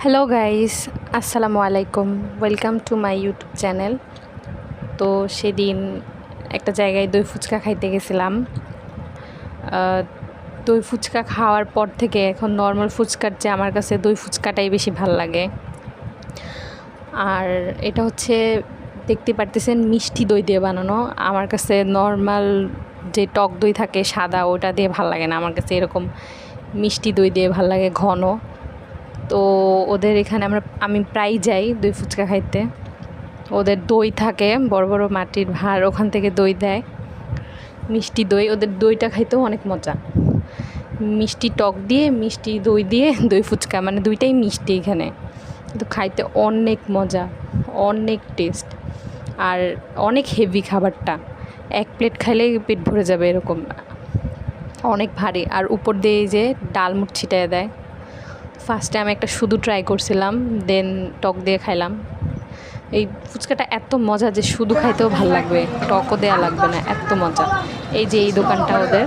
Hello guys, আসসালামু আলাইকুম। Welcome to my YouTube channel. তো সেদিন একটা জায়গায় দই ফুচকা খাইতে গেছিলাম। দই ফুচকা খাওয়ার পর থেকে এখন নর্মাল ফুচকার চেয়ে আমার কাছে দই ফুচকাটাই বেশি ভাল লাগে। আর এটা হচ্ছে দেখতে পারতেছেন মিষ্টি দই দিয়ে বানানো। আমার কাছে নর্মাল যে টক দই থাকে সাদা, ওটা দিয়ে ভাল লাগে না। আমার কাছে এরকম মিষ্টি দই দিয়ে ভাল লাগে, ঘন। তো ওদের এখানে আমি প্রায় যাই দই ফুচকা খাইতে। ওদের দই থাকে বড় বড় মাটির ভাঁড়, ওখান থেকে দই দেয়, মিষ্টি দই। ওদের দইটা খাইতেও অনেক মজা, মিষ্টি টক দিয়ে মিষ্টি দই দিয়ে দই ফুচকা, মানে দুইটাই মিষ্টি এখানে, কিন্তু খাইতে অনেক মজা, অনেক টেস্ট। আর অনেক হেভি খাবারটা, এক প্লেট খাইলেই পেট ভরে যাবে এরকম, অনেক ভারী। আর উপর দিয়ে যে ডালমুট ছিটায় দেয়। ফার্স্টে আমি একটা শুধু ট্রাই করছিলাম, দেন টক দিয়ে খাইলাম। এই ফুচকাটা এত মজা যে শুধু খাইতেও ভাল লাগবে, টকও দেওয়া লাগবে না, এত মজা। এই যে এই দোকানটা ওদের,